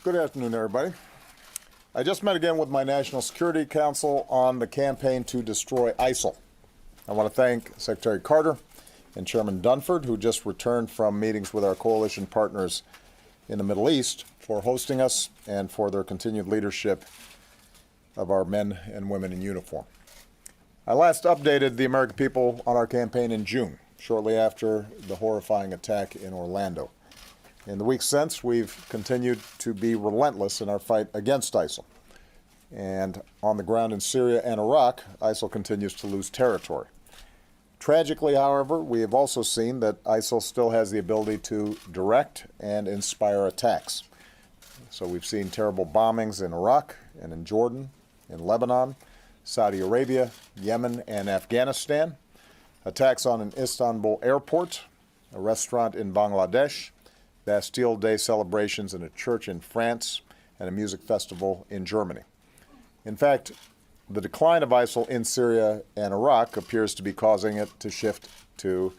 Good afternoon, everybody. I just met again with my National Security Council on the campaign to destroy ISIL. I want to thank Secretary Carter and Chairman Dunford, who just returned from meetings with our coalition partners in the Middle East, for hosting us and for their continued leadership of our men and women in uniform. I last updated the American people on our campaign in June, shortly after the horrifying attack in Orlando. In the weeks since, we've continued to be relentless in our fight against ISIL. And on the ground in Syria and Iraq, ISIL continues to lose territory. Tragically, however, we have also seen that ISIL still has the ability to direct and inspire attacks. So we've seen terrible bombings in Iraq and in Jordan, in Lebanon, Saudi Arabia, Yemen, and Afghanistan, attacks on an Istanbul airport, a restaurant in Bangladesh, Bastille Day celebrations in a church in France, and a music festival in Germany. In fact, the decline of ISIL in Syria and Iraq appears to be causing it to shift to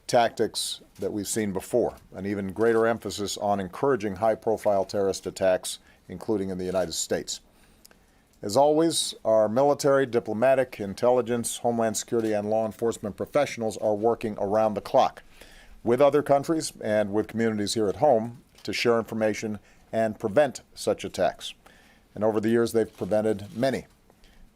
tactics that we've seen before, an even greater emphasis on encouraging high-profile terrorist attacks, including in the United States. As always, our military, diplomatic, intelligence, homeland security, and law enforcement professionals are working around the clock with other countries and with communities here at home to share information and prevent such attacks. And over the years, they've prevented many.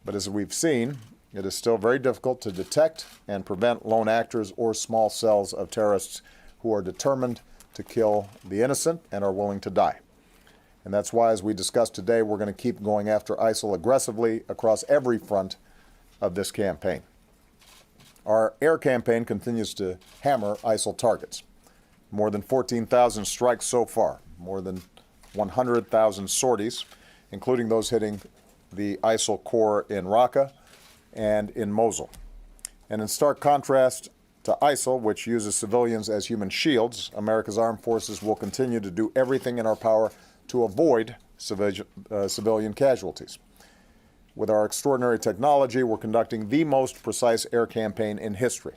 But as we've seen, it is still very difficult to detect and prevent lone actors or small cells of terrorists who are determined to kill the innocent and are willing to die. And that's why, as we discussed today, we're going to keep going after ISIL aggressively across every front of this campaign. Our air campaign continues to hammer ISIL targets. More than 14,000 strikes so far, more than 100,000 sorties, including those hitting the ISIL core in Raqqa and in Mosul. And in stark contrast to ISIL, which uses civilians as human shields, America's armed forces will continue to do everything in our power to avoid civilian casualties. With our extraordinary technology, we're conducting the most precise air campaign in history.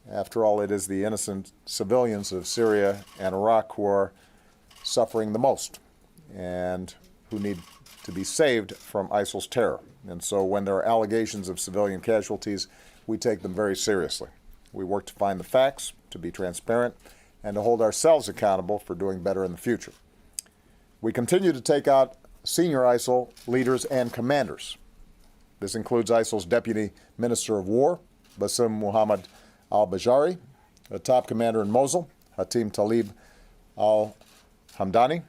After all, it is the innocent civilians of Syria and Iraq who are suffering the most and who need to be saved from ISIL's terror. And so when there are allegations of civilian casualties, we take them very seriously. We work to find the facts, to be transparent, and to hold ourselves accountable for doing better in the future. We continue to take out senior ISIL leaders and commanders. This includes ISIL's Deputy Minister of War, Bassem Muhammad al-Bajari, a top commander in Mosul, Hatim Talib al-Hamdani,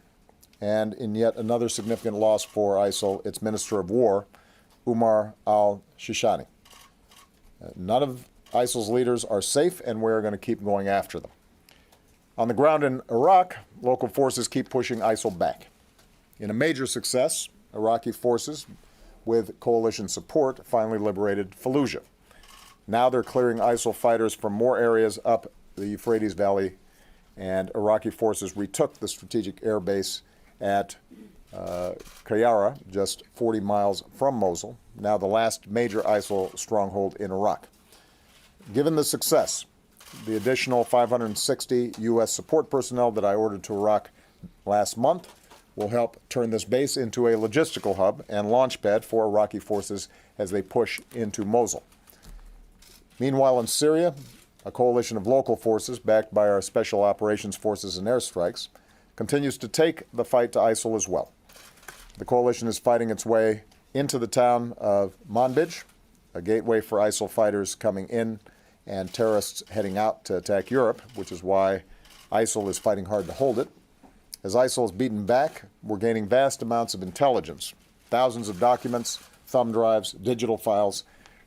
and in yet another significant loss for ISIL, its Minister of War, Umar al-Shishani. None of ISIL's leaders are safe, and we're going to keep going after them. On the ground in Iraq, local forces keep pushing ISIL back. In a major success, Iraqi forces, with coalition support, finally liberated Fallujah. Now they're clearing ISIL fighters from more areas up the Euphrates Valley, and Iraqi forces retook the strategic air base at Qayyarah, just 40 miles from Mosul, now the last major ISIL stronghold in Iraq. Given the success, the additional 560 U.S. support personnel that I ordered to Iraq last month will help turn this base into a logistical hub and launchpad for Iraqi forces as they push into Mosul. Meanwhile, in Syria, a coalition of local forces backed by our Special Operations Forces and airstrikes continues to take the fight to ISIL as well. The coalition is fighting its way into the town of Manbij, a gateway for ISIL fighters coming in and terrorists heading out to attack Europe, which is why ISIL is fighting hard to hold it. As ISIL is beaten back, we're gaining vast amounts of intelligence, thousands of documents, thumb drives, digital files,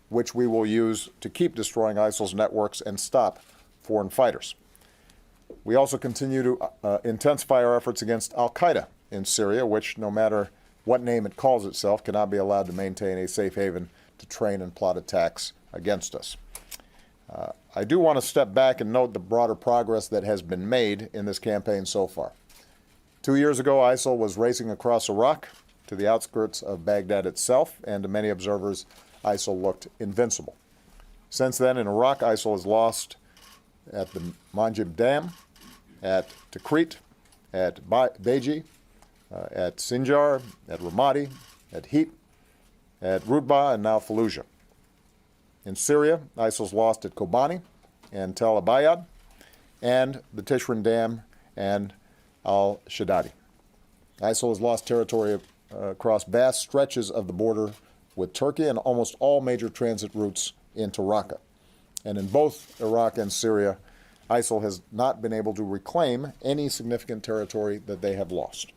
which we will use to keep destroying ISIL's networks and stop foreign fighters. We also continue to intensify our efforts against al-Qaeda in Syria, which, no matter what name it calls itself, cannot be allowed to maintain a safe haven to train and plot attacks against us. I do want to step back and note the broader progress that has been made in this campaign so far. 2 years ago, ISIL was racing across Iraq to the outskirts of Baghdad itself, and to many observers, ISIL looked invincible. Since then, in Iraq, ISIL has lost at the Manbij Dam, at Tikrit, at Beji, at Sinjar, at Ramadi, at Hit, at Rutbah, and now Fallujah. In Syria, ISIL's lost at Kobani and Tel Abyad, and the Tishrin Dam and al-Shaddadi. ISIL has lost territory across vast stretches of the border with Turkey and almost all major transit routes into Raqqa. And in both Iraq and Syria, ISIL has not been able to reclaim any significant territory that they have lost.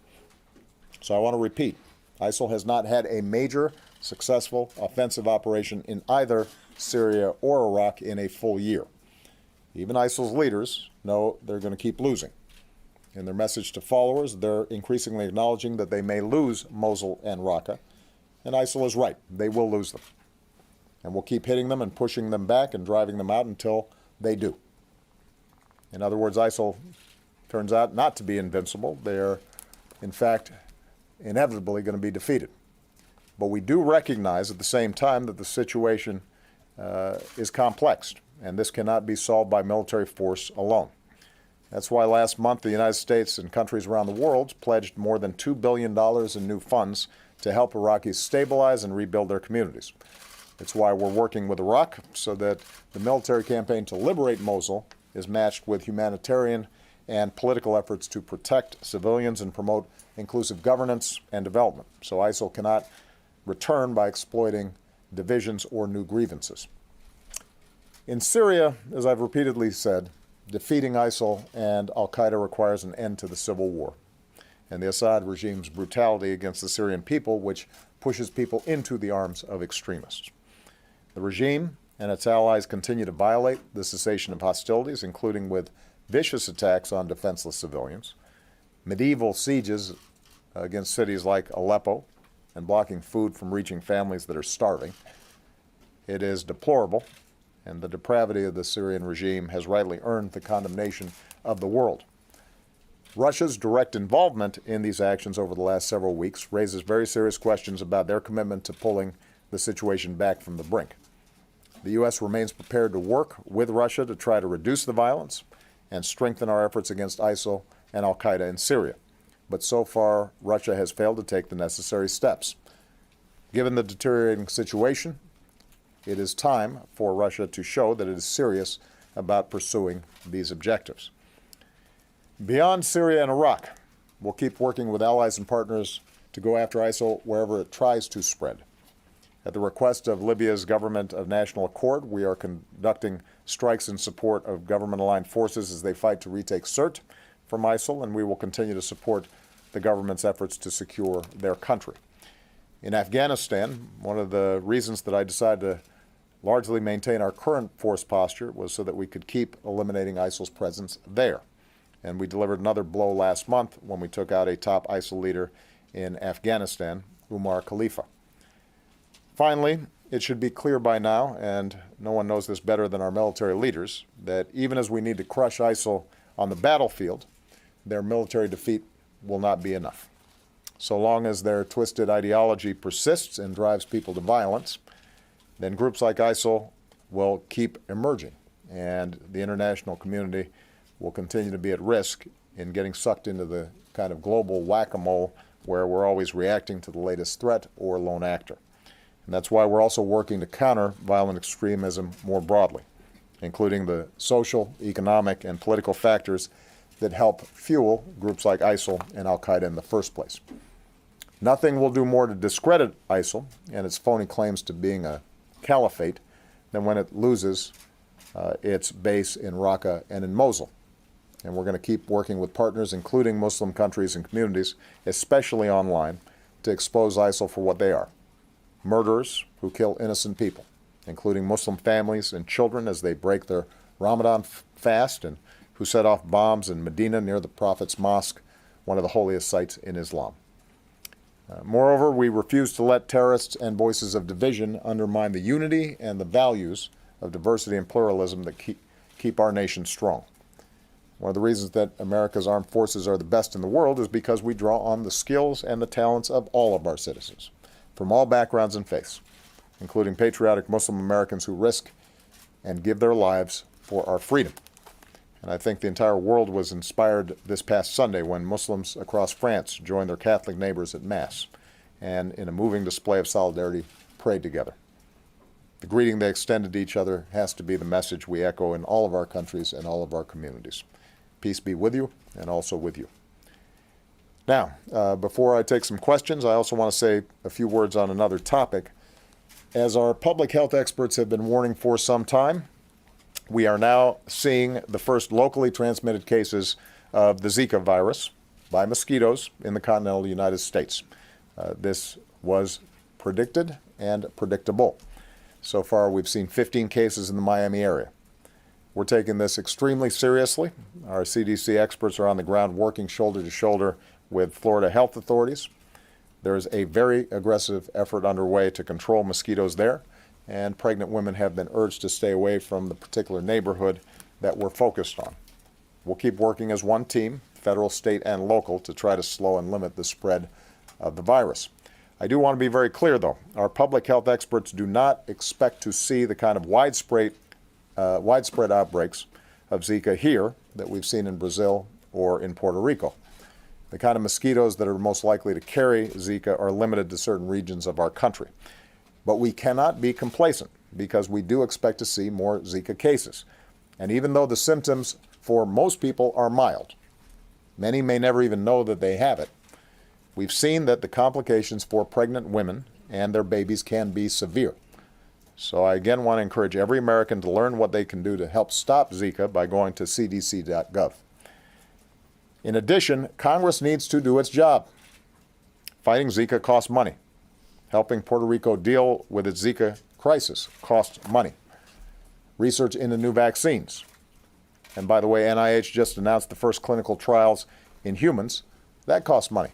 So I want to repeat, ISIL has not had a major successful offensive operation in either Syria or Iraq in a full year. Even ISIL's leaders know they're going to keep losing. In their message to followers, they're increasingly acknowledging that they may lose Mosul and Raqqa, and ISIL is right. They will lose them. And we'll keep hitting them and pushing them back and driving them out until they do. In other words, ISIL turns out not to be invincible. They are, in fact, inevitably going to be defeated. But we do recognize at the same time that the situation is complex, and this cannot be solved by military force alone. That's why last month the United States and countries around the world pledged more than $2 billion in new funds to help Iraqis stabilize and rebuild their communities. It's why we're working with Iraq so that the military campaign to liberate Mosul is matched with humanitarian and political efforts to protect civilians and promote inclusive governance and development. So ISIL cannot return by exploiting divisions or new grievances. In Syria, as I've repeatedly said, defeating ISIL and al-Qaeda requires an end to the civil war and the Assad regime's brutality against the Syrian people, which pushes people into the arms of extremists. The regime and its allies continue to violate the cessation of hostilities, including with vicious attacks on defenseless civilians, medieval sieges against cities like Aleppo, and blocking food from reaching families that are starving. It is deplorable, and the depravity of the Syrian regime has rightly earned the condemnation of the world. Russia's direct involvement in these actions over the last several weeks raises very serious questions about their commitment to pulling the situation back from the brink. The U.S. remains prepared to work with Russia to try to reduce the violence and strengthen our efforts against ISIL and al-Qaeda in Syria. But so far, Russia has failed to take the necessary steps. Given the deteriorating situation, it is time for Russia to show that it is serious about pursuing these objectives. Beyond Syria and Iraq, we'll keep working with allies and partners to go after ISIL wherever it tries to spread. At the request of Libya's Government of National Accord, we are conducting strikes in support of government-aligned forces as they fight to retake Sirte from ISIL, and we will continue to support the government's efforts to secure their country. In Afghanistan, one of the reasons that I decided to largely maintain our current force posture was so that we could keep eliminating ISIL's presence there. And we delivered another blow last month when we took out a top ISIL leader in Afghanistan, Umar Khalifa. Finally, it should be clear by now, and no one knows this better than our military leaders, that even as we need to crush ISIL on the battlefield, their military defeat will not be enough. So long as their twisted ideology persists and drives people to violence, then groups like ISIL will keep emerging, and the international community will continue to be at risk in getting sucked into the kind of global whack-a-mole where we're always reacting to the latest threat or lone actor. And that's why we're also working to counter violent extremism more broadly, including the social, economic, and political factors that help fuel groups like ISIL and al-Qaeda in the first place. Nothing will do more to discredit ISIL and its phony claims to being a caliphate than when it loses its base in Raqqa and in Mosul. And we're going to keep working with partners, including Muslim countries and communities, especially online, to expose ISIL for what they are: murderers who kill innocent people, including Muslim families and children as they break their Ramadan fast, and who set off bombs in Medina near the Prophet's Mosque, one of the holiest sites in Islam. Moreover, we refuse to let terrorists and voices of division undermine the unity and the values of diversity and pluralism that keep our nation strong. One of the reasons that America's armed forces are the best in the world is because we draw on the skills and the talents of all of our citizens, from all backgrounds and faiths, including patriotic Muslim Americans who risk and give their lives for our freedom. And And I think the entire world was inspired this past Sunday when Muslims across France joined their Catholic neighbors at Mass and, in a moving display of solidarity, prayed together. The greeting they extended to each other has to be the message we echo in all of our countries and all of our communities. Peace be with you and also with you. Now, before I take some questions, I also want to say a few words on another topic. As our public health experts have been warning for some time, we are now seeing the first locally transmitted cases of the Zika virus by mosquitoes in the continental United States. This was predicted and predictable. So far, we've seen 15 cases in the Miami area. We're taking this extremely seriously. Our CDC experts are on the ground working shoulder to shoulder with Florida health authorities. There is a very aggressive effort underway to control mosquitoes there, and pregnant women have been urged to stay away from the particular neighborhood that we're focused on. We'll keep working as one team, federal, state, and local, to try to slow and limit the spread of the virus. I do want to be very clear, though. Our public health experts do not expect to see the kind of widespread outbreaks of Zika here that we've seen in Brazil or in Puerto Rico. The kind of mosquitoes that are most likely to carry Zika are limited to certain regions of our country. But we cannot be complacent because we do expect to see more Zika cases. And even though the symptoms for most people are mild, many may never even know that they have it, we've seen that the complications for pregnant women and their babies can be severe. So I again want to encourage every American to learn what they can do to help stop Zika by going to cdc.gov. In addition, Congress needs to do its job. Fighting Zika costs money. Helping Puerto Rico deal with its Zika crisis costs money. Research into new vaccines. And by the way, NIH just announced the first clinical trials in humans. That costs money.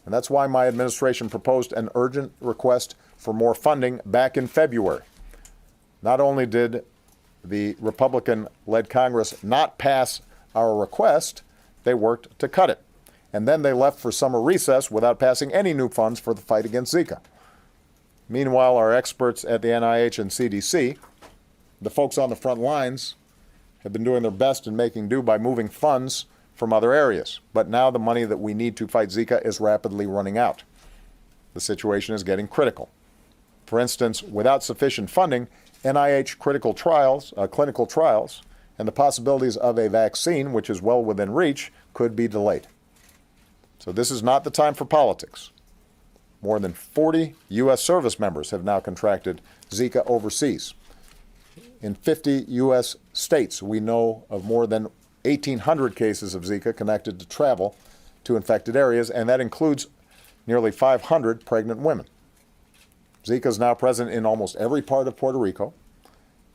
And that's why my administration proposed an urgent request for more funding back in February. Not only did the Republican-led Congress not pass our request, they worked to cut it. And then they left for summer recess without passing any new funds for the fight against Zika. Meanwhile, our experts at the NIH and CDC, the folks on the front lines, have been doing their best in making do by moving funds from other areas. But now the money that we need to fight Zika is rapidly running out. The situation is getting critical. For instance, without sufficient funding, NIH clinical trials, and the possibilities of a vaccine, which is well within reach, could be delayed. So this is not the time for politics. More than 40 U.S. service members have now contracted Zika overseas. In 50 U.S. states, we know of more than 1,800 cases of Zika connected to travel to infected areas, and that includes nearly 500 pregnant women. Zika is now present in almost every part of Puerto Rico,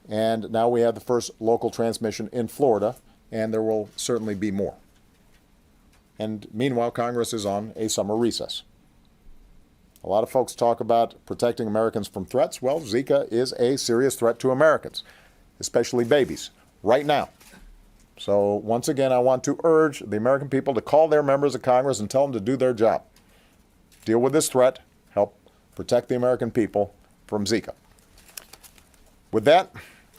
and now we have the first local transmission in Florida, and there will certainly be more. And meanwhile, Congress is on a summer recess. A lot of folks talk about protecting Americans from threats. Well, Zika is a serious threat to Americans, especially babies, right now. So once again, I want to urge the American people to call their members of Congress and tell them to do their job. Deal with this threat, help protect the American people from Zika. With that,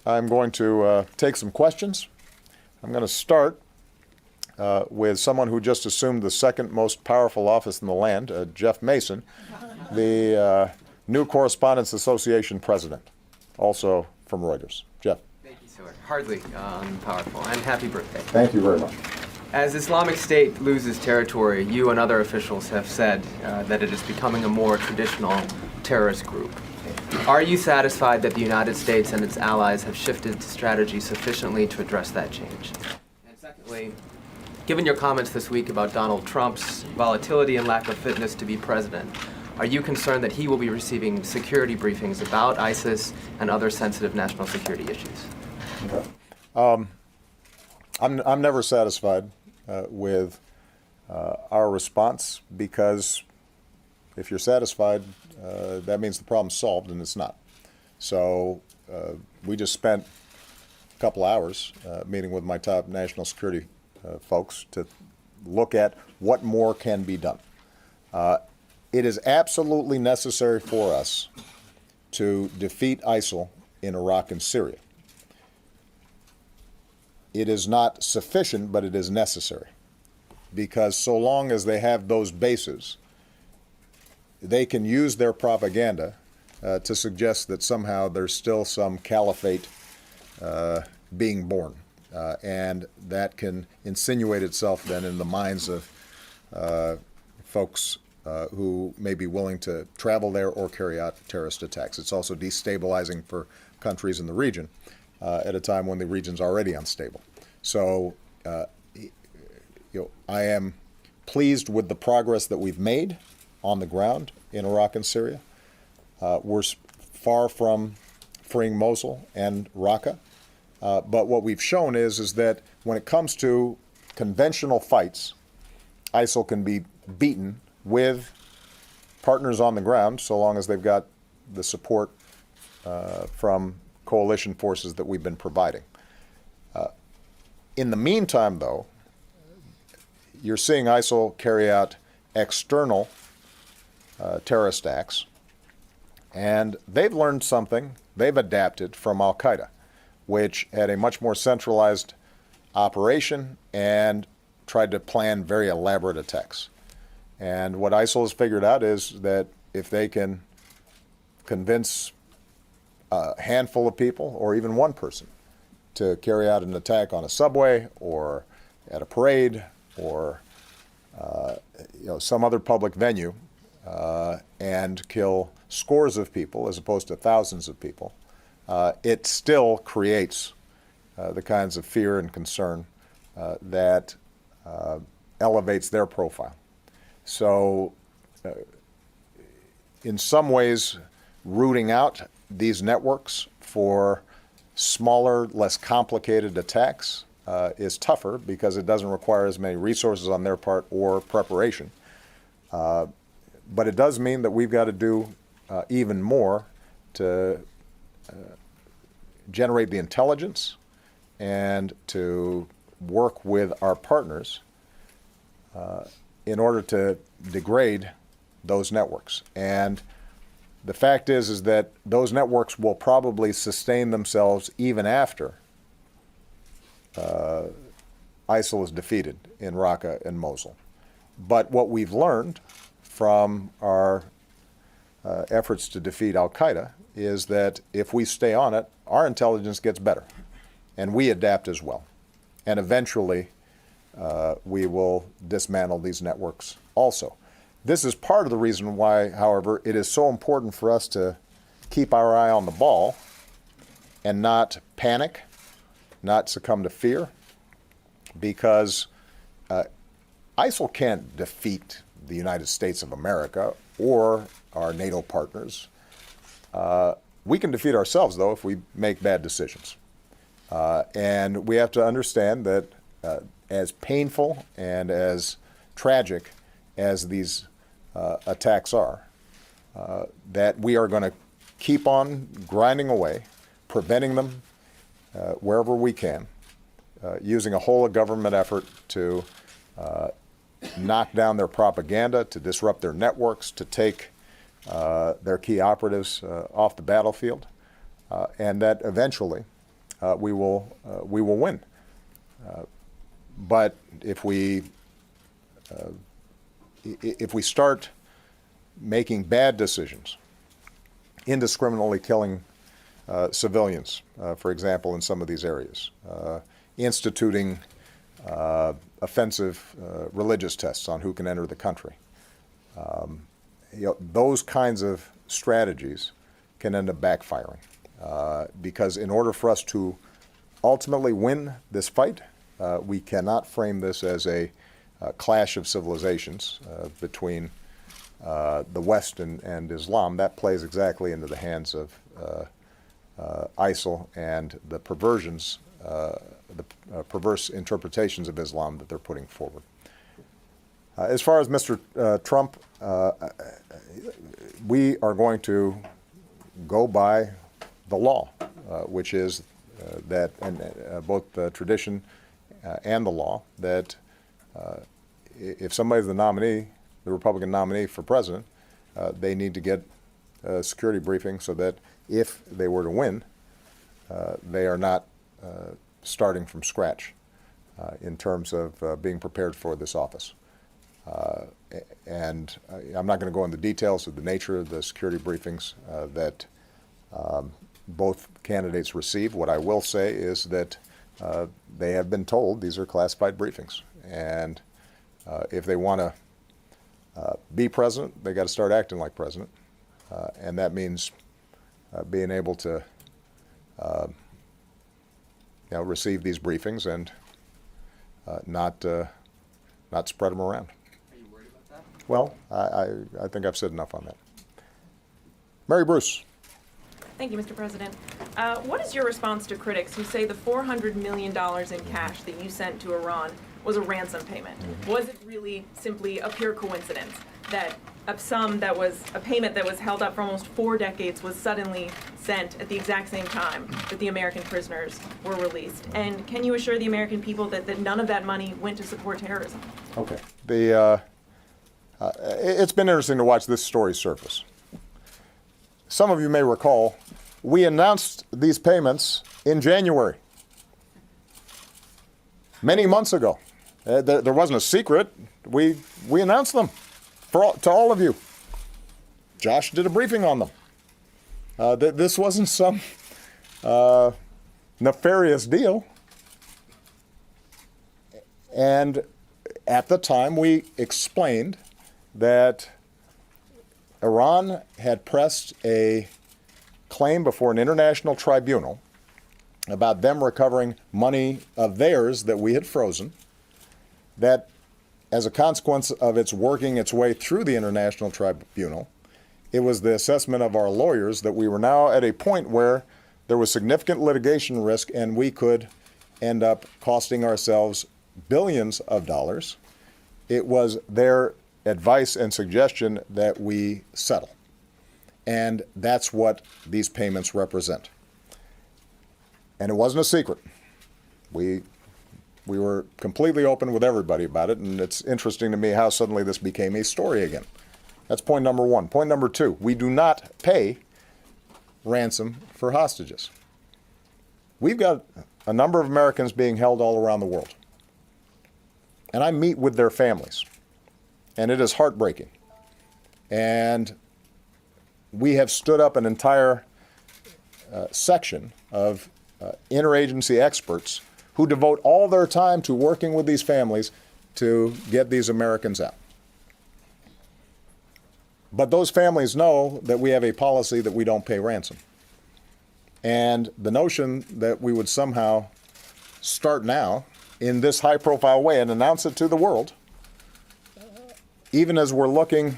I'm going to take some questions. I'm going to start with someone who just assumed the second most powerful office in the land, Jeff Mason, the New Correspondents Association president, also from Reuters. Jeff. Thank you, sir. Hardly powerful. And happy birthday. Thank you very much. As Islamic State loses territory, you and other officials have said that it is becoming a more traditional terrorist group. Are you satisfied that the United States and its allies have shifted strategy sufficiently to address that change? And secondly, given your comments this week about Donald Trump's volatility and lack of fitness to be president, are you concerned that he will be receiving security briefings about ISIS and other sensitive national security issues? I'm never satisfied with our response, because if you're satisfied, that means the problem's solved, and it's not. So we just spent a couple hours meeting with my top national security folks to look at what more can be done. It is absolutely necessary for us to defeat ISIL in Iraq and Syria. it is not sufficient, but it is necessary. Because so long as they have those bases, they can use their propaganda to suggest that somehow there's still some caliphate being born. And that can insinuate itself then in the minds of folks who may be willing to travel there or carry out terrorist attacks. It's also destabilizing for countries in the region at a time when the region's already unstable. So, I am pleased with the progress that we've made on the ground in Iraq and Syria. We're far from freeing Mosul and Raqqa, but what we've shown is that when it comes to conventional fights, ISIL can be beaten with partners on the ground, so long as they've got the support from coalition forces that we've been providing. In the meantime, though, you're seeing ISIL carry out external terrorist acts, and they've learned something. They've adapted from al-Qaeda, which had a much more centralized operation and tried to plan very elaborate attacks. And what ISIL has figured out is that if they can convince a handful of people or even one person to carry out an attack on a subway or at a parade or some other public venue and kill scores of people as opposed to thousands of people, it still creates the kinds of fear and concern that elevates their profile. So in some ways, rooting out these networks for smaller, less complicated attacks is tougher because it doesn't require as many resources on their part or preparation. But it does mean that we've got to do even more to generate the intelligence and to work with our partners in order to degrade those networks. And the fact is that those networks will probably sustain themselves even after ISIL is defeated in Raqqa and Mosul. But what we've learned from our efforts to defeat al-Qaeda is that if we stay on it, our intelligence gets better, and we adapt as well. And eventually, we will dismantle these networks also. This is part of the reason why, however, it is so important for us to keep our eye on the ball and not panic, not succumb to fear, because ISIL can't defeat the United States of America or our NATO partners. We can defeat ourselves, though, if we make bad decisions. And we have to understand that as painful and as tragic as these attacks are, that we are going to keep on grinding away, preventing them wherever we can, using a whole of government effort to knock down their propaganda, to disrupt their networks, to take their key operatives off the battlefield, and that eventually we will win. But if we start making bad decisions, indiscriminately killing civilians, for example, in some of these areas, instituting offensive religious tests on who can enter the country, those kinds of strategies can end up backfiring. Because in order for us to ultimately win this fight, we cannot frame this as a clash of civilizations between the West and Islam. That plays exactly into the hands of ISIL and the perversions, the perverse interpretations of Islam that they're putting forward. As far as Mr. Trump, we are going to go by the law, which is that, and both the tradition and the law, that if somebody's the nominee, the Republican nominee for president, they need to get a security briefing so that if they were to win, they are not starting from scratch in terms of being prepared for this office. And I'm not going to go into details of the nature of the security briefings that both candidates receive. What I will say is that they have been told these are classified briefings. And if they want to be president, they got to start acting like president. And that means being able to receive these briefings and not spread them around. Are you worried about that? Well, I think I've said enough on that. Mary Bruce. Thank you, Mr. President. What is your response to critics who say the $400 million in cash that you sent to Iran was a ransom payment? Was it really simply a pure coincidence that a sum that was a payment that was held up for almost 4 decades was suddenly sent at the exact same time that the American prisoners were released? And can you assure the American people that none of that money went to support terrorism? Okay. It's been interesting to watch this story surface. Some of you may recall, we announced these payments in January, many months ago. There wasn't a secret. We announced them to all of you. Josh did a briefing on them. This wasn't some nefarious deal. And at the time, we explained that Iran had pressed a claim before an international tribunal about them recovering money of theirs that we had frozen, that as a consequence of its working its way through the international tribunal, it was the assessment of our lawyers that we were now at a point where there was significant litigation risk and we could end up costing ourselves billions of dollars. It was their advice and suggestion that we settle. And that's what these payments represent. And it wasn't a secret. We were completely open with everybody about it, and it's interesting to me how suddenly this became a story again. That's point number one. Point number two, we do not pay ransom for hostages. We've got a number of Americans being held all around the world. And I meet with their families. And it is heartbreaking. And we have stood up an entire section of interagency experts who devote all their time to working with these families to get these Americans out. But those families know that we have a policy that we don't pay ransom. And the notion that we would somehow start now in this high-profile way and announce it to the world, even as we're looking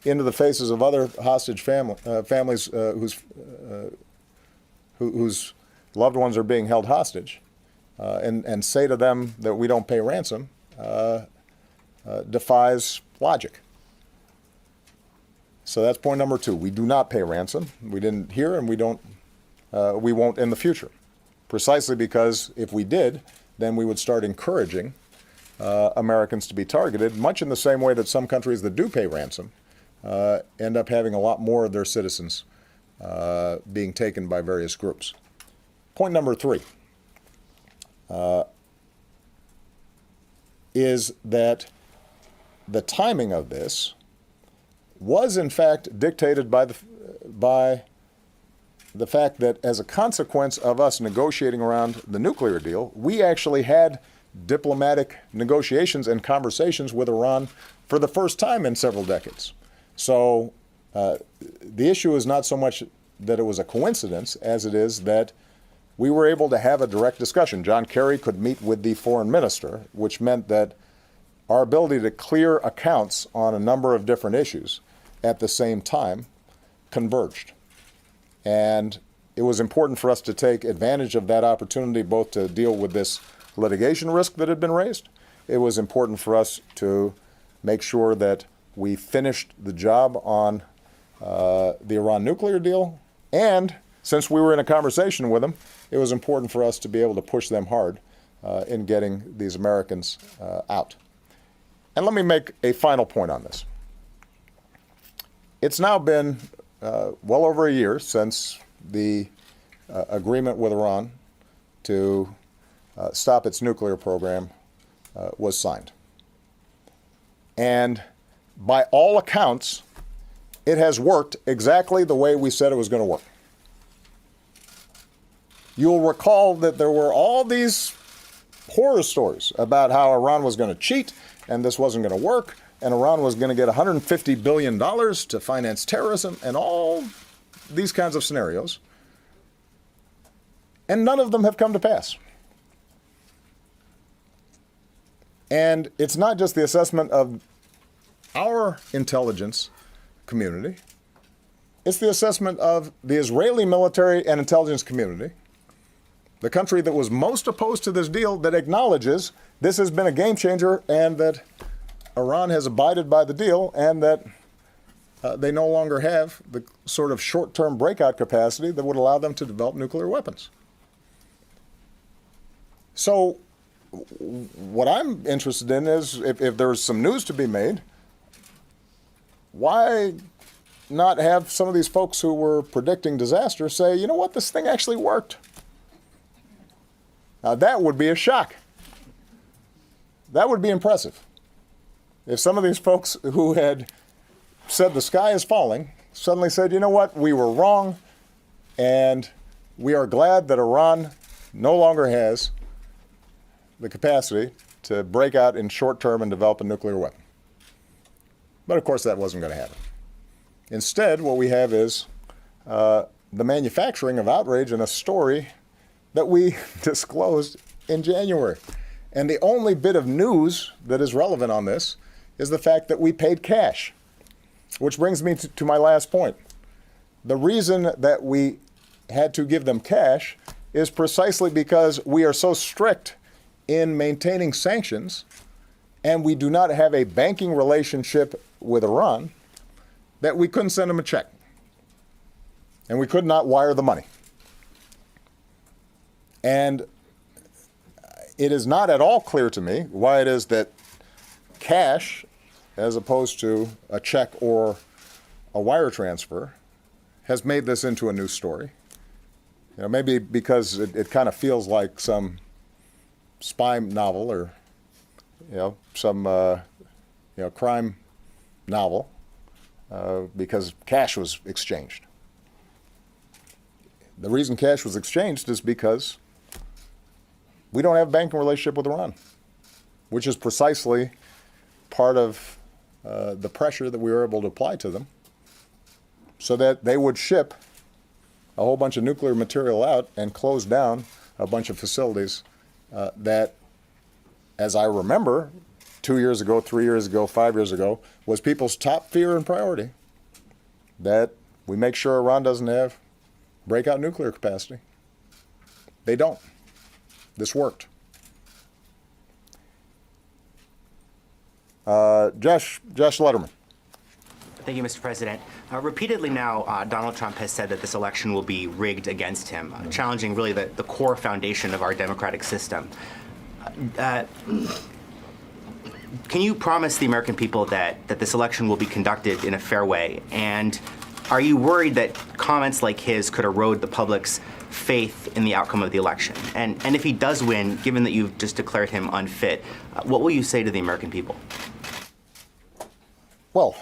into the faces of other hostage families whose loved ones are being held hostage, and say to them that we don't pay ransom, defies logic. So that's point number two. We do not pay ransom. We didn't here, and we won't in the future. Precisely because if we did, then we would start encouraging Americans to be targeted, much in the same way that some countries that do pay ransom end up having a lot more of their citizens being taken by various groups. Point number three is that the timing of this was in fact dictated by the fact that as a consequence of us negotiating around the nuclear deal, we actually had diplomatic negotiations and conversations with Iran for the first time in several decades. So the issue is not so much that it was a coincidence as it is that we were able to have a direct discussion. John Kerry could meet with the foreign minister, which meant that our ability to clear accounts on a number of different issues at the same time converged. And it was important for us to take advantage of that opportunity, both to deal with this litigation risk that had been raised. It was important for us to make sure that we finished the job on the Iran nuclear deal. And since we were in a conversation with them, it was important for us to be able to push them hard in getting these Americans out. And let me make a final point on this. It's now been well over a year since the agreement with Iran to stop its nuclear program was signed. And by all accounts, it has worked exactly the way we said it was going to work. You'll recall that there were all these horror stories about how Iran was going to cheat and this wasn't going to work, and Iran was going to get $150 billion to finance terrorism and all these kinds of scenarios. And none of them have come to pass. And it's not just the assessment of our intelligence community, it's the assessment of the Israeli military and intelligence community, the country that was most opposed to this deal, that acknowledges this has been a game changer and that Iran has abided by the deal and that they no longer have the sort of short-term breakout capacity that would allow them to develop nuclear weapons. So what I'm interested in is if there's some news to be made, why not have some of these folks who were predicting disaster say, you know what, this thing actually worked? Now that would be a shock. That would be impressive. If some of these folks who had said the sky is falling suddenly said, you know what, we were wrong, and we are glad that Iran no longer has the capacity to break out in short term and develop a nuclear weapon. But of course that wasn't going to happen. Instead, what we have is the manufacturing of outrage in a story that we disclosed in January. And the only bit of news that is relevant on this is the fact that we paid cash, which brings me to my last point. The reason that we had to give them cash is precisely because we are so strict in maintaining sanctions, and we do not have a banking relationship with Iran, that we couldn't send them a check. And we could not wire the money. And it is not at all clear to me why it is that cash, as opposed to a check or a wire transfer, has made this into a news story. You know, maybe because it kind of feels like some spy novel or, some, crime novel, because cash was exchanged. The reason cash was exchanged is because we don't have a banking relationship with Iran, which is precisely part of the pressure that we were able to apply to them so that they would ship a whole bunch of nuclear material out and close down a bunch of facilities that, as I remember, 2 years ago, 3 years ago, 5 years ago, was people's top fear and priority, that we make sure Iran doesn't have breakout nuclear capacity. They don't. This worked. Josh Letterman. Thank you, Mr. President. Repeatedly now, Donald Trump has said that this election will be rigged against him, challenging really the core foundation of our democratic system. Can you promise the American people that this election will be conducted in a fair way? And are you worried that comments like his could erode the public's faith in the outcome of the election? And if he does win, given that you've just declared him unfit, what will you say to the American people? Well,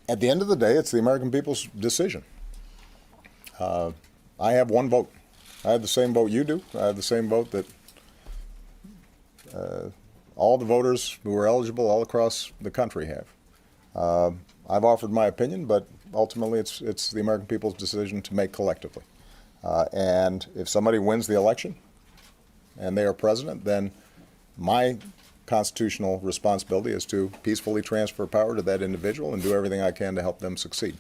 at the end of the day, it's the American people's decision. I have one vote. I have the same vote you do. I have the same vote that all the voters who are eligible all across the country have. I've offered my opinion, but ultimately it's the American people's decision to make collectively. And if somebody wins the election and they are president, then my constitutional responsibility is to peacefully transfer power to that individual and do everything I can to help them succeed.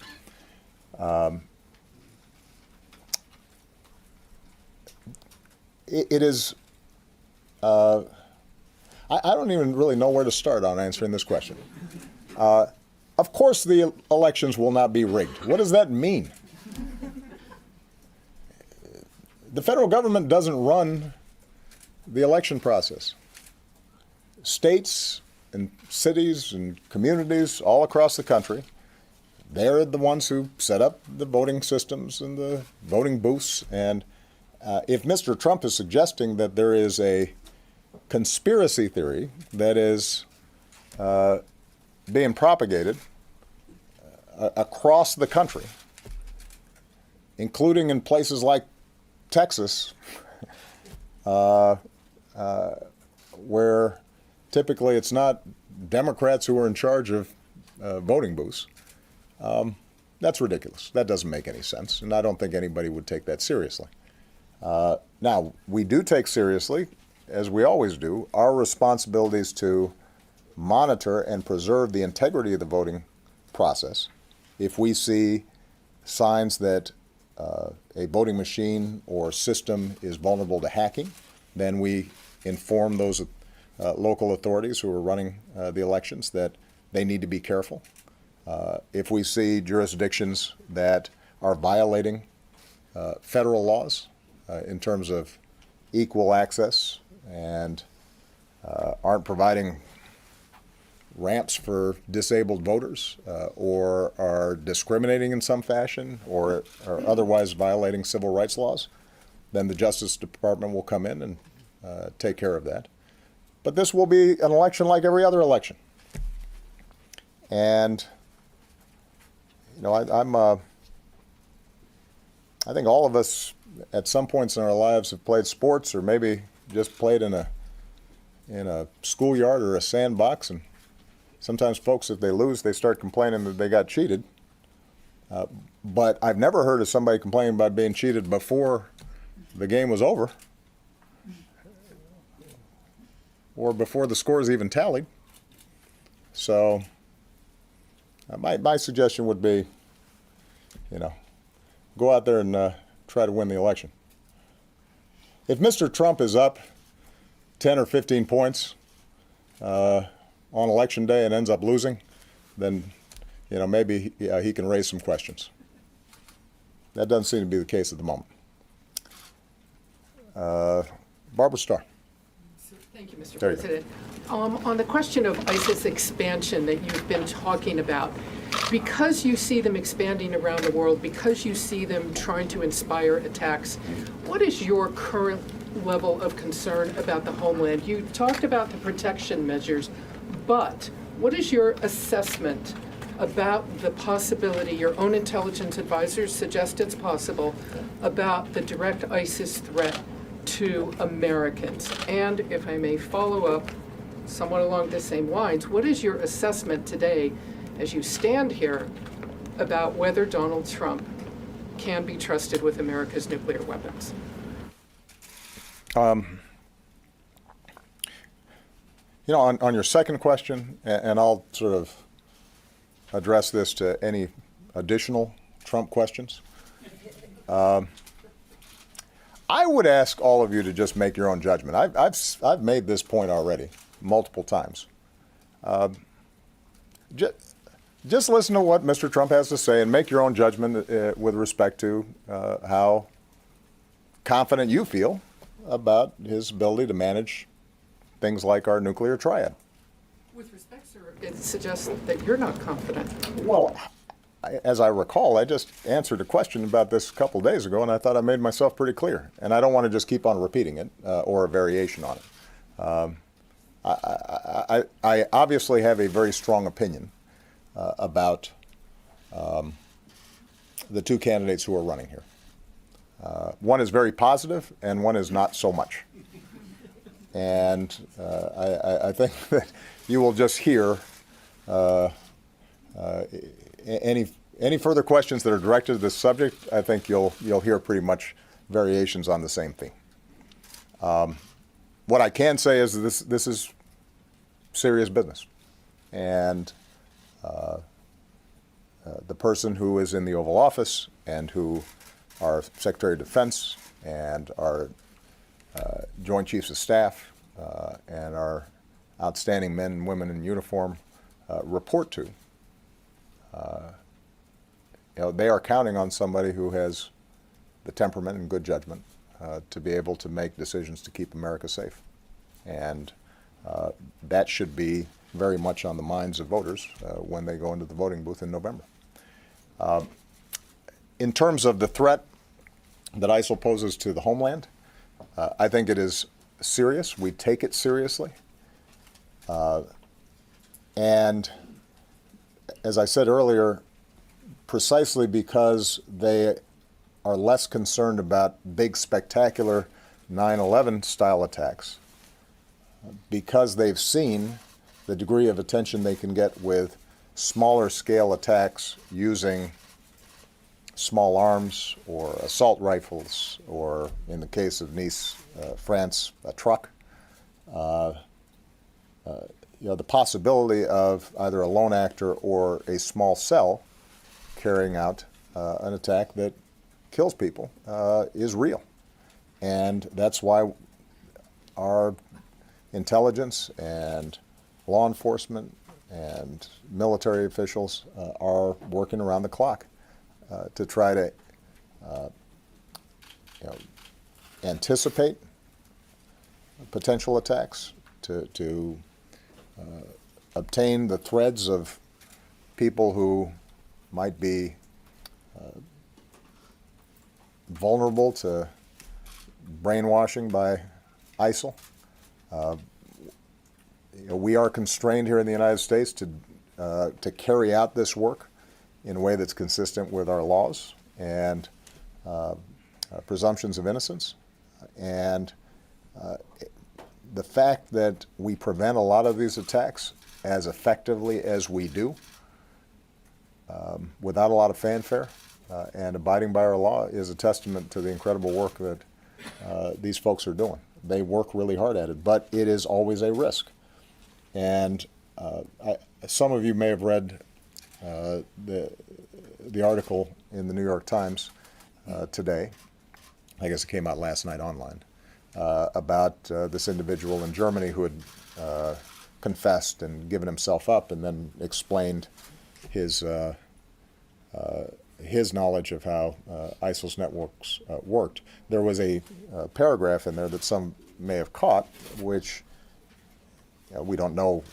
It is, I don't even really know where to start on answering this question. Of course the elections will not be rigged. What does that mean? The federal government doesn't run the election process. States and cities and communities all across the country, they're the ones who set up the voting systems and the voting booths, and If Mr. Trump is suggesting that there is a conspiracy theory that is being propagated across the country, including in places like Texas, where typically it's not Democrats who are in charge of voting booths, that's ridiculous. That doesn't make any sense, and I don't think anybody would take that seriously. Now, we do take seriously, as we always do, our responsibilities to monitor and preserve the integrity of the voting process. If we see signs that a voting machine or system is vulnerable to hacking, then we inform those local authorities who are running the elections that they need to be careful. If we see jurisdictions that are violating federal laws in terms of equal access and aren't providing ramps for disabled voters or are discriminating in some fashion or are otherwise violating civil rights laws, then the Justice Department will come in and take care of that. But this will be an election like every other election. And, you know, I think all of us at some points in our lives have played sports or maybe just played in a schoolyard or a sandbox, and sometimes folks, if they lose, they start complaining that they got cheated. But I've never heard of somebody complaining about being cheated before the game was over or before the scores even tallied. So my suggestion would be, you know, go out there and try to win the election. If Mr. Trump is up 10 or 15 points on election day and ends up losing, then, you know, maybe he can raise some questions. That doesn't seem to be the case at the moment. Barbara Starr. Thank you, Mr. There you go. President. On the question of ISIS expansion that you've been talking about, because you see them expanding around the world, because you see them trying to inspire attacks, what is your current level of concern about the homeland? You talked about the protection measures, but what is your assessment about the possibility, your own intelligence advisors suggest it's possible, about the direct ISIS threat to Americans? And if I may follow up somewhat along the same lines, what is your assessment today as you stand here about whether Donald Trump can be trusted with America's nuclear weapons? You know, on your second question, and I'll sort of address this to any additional Trump questions. I would ask all of you to just make your own judgment. I've made this point already multiple times. Just listen to what Mr. Trump has to say and make your own judgment with respect to how confident you feel about his ability to manage things like our nuclear triad. With respect, sir, it suggests that you're not confident. Well, as I recall, I just answered a question about this a couple days ago, and I thought I made myself pretty clear. And I don't want to just keep on repeating it or a variation on it. I obviously have a very strong opinion about the two candidates who are running here. One is very positive, and one is not so much. And I think that you will just hear any further questions that are directed to this subject. I think you'll hear pretty much variations on the same theme. What I can say is this is serious business, and the person who is in the Oval Office and who our Secretary of Defense and our Joint Chiefs of Staff and our outstanding men and women in uniform report to, they are counting on somebody who has the temperament and good judgment to be able to make decisions to keep America safe. And that should be very much on the minds of voters when they go into the voting booth in November. In terms of the threat that ISIL poses to the homeland. I think it is serious. We take it seriously. And as I said earlier, precisely because they are less concerned about big, spectacular 9/11 style attacks, because they've seen the degree of attention they can get with smaller scale attacks using small arms or assault rifles, or in the case of Nice, France, a truck. The possibility of either a lone actor or a small cell carrying out an attack that kills people is real. And that's why our intelligence and law enforcement and military officials are working around the clock to try to anticipate potential attacks, to obtain the threads of people who might be vulnerable to brainwashing by ISIL. We are constrained here in the United States to carry out this work in a way that's consistent with our laws and presumptions of innocence. And the fact that we prevent a lot of these attacks as effectively as we do, without a lot of fanfare and abiding by our law, is a testament to the incredible work that these folks are doing. They work really hard at it, but it is always a risk. And some of you may have read the article in the New York Times today. I guess it came out last night online, about this individual in Germany who had confessed and given himself up, and then explained his knowledge of how ISIL's networks worked. There was a paragraph in there that some may have caught, which we don't know,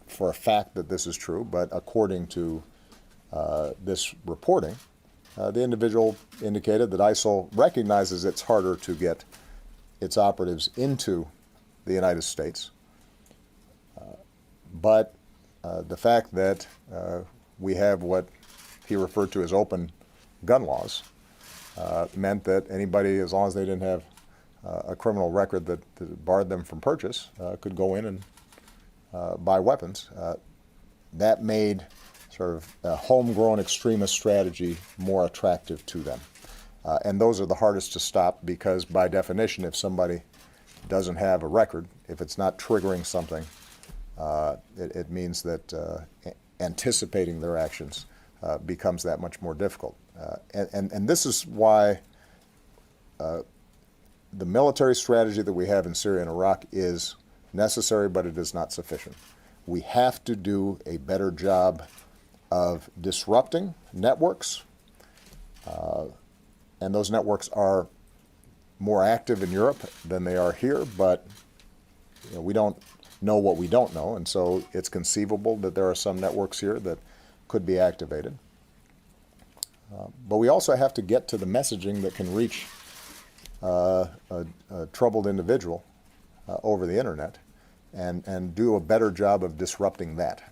for a fact that this is true, but according to this reporting, the individual indicated that ISIL recognizes it's harder to get its operatives into the United States, but the fact that we have what he referred to as open gun laws meant that anybody, as long as they didn't have a criminal record that barred them from purchase, could go in and buy weapons. That made sort of a homegrown extremist strategy more attractive to them. And those are the hardest to stop, because by definition, if somebody doesn't have a record, if it's not triggering something, it means that anticipating their actions becomes that much more difficult. And this is why the military strategy that we have in Syria and Iraq is necessary, but it is not sufficient. We have to do a better job of disrupting networks, and those networks are more active in Europe than they are here, but we don't know what we don't know, and so it's conceivable that there are some networks here that could be activated. But we also have to get to the messaging that can reach a troubled individual over the internet, and do a better job of disrupting that.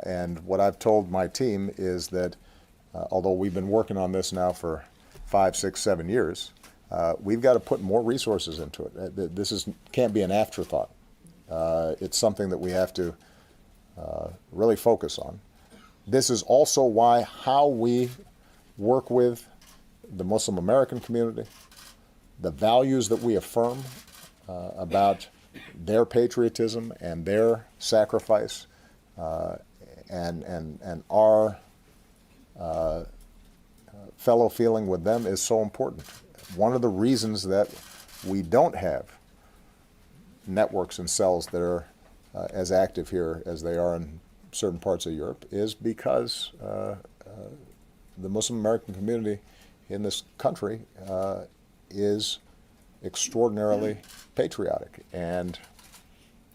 And what I've told my team is that although we've been working on this now for 5, 6, 7 years, we've got to put more resources into it. This can't be an afterthought. It's something that we have to really focus on. This is also why how we work with the Muslim American community, the values that we affirm about their patriotism and their sacrifice, and our fellow feeling with them is so important. One of the reasons that we don't have networks and cells that are as active here as they are in certain parts of Europe is because the Muslim American community in this country is extraordinarily patriotic and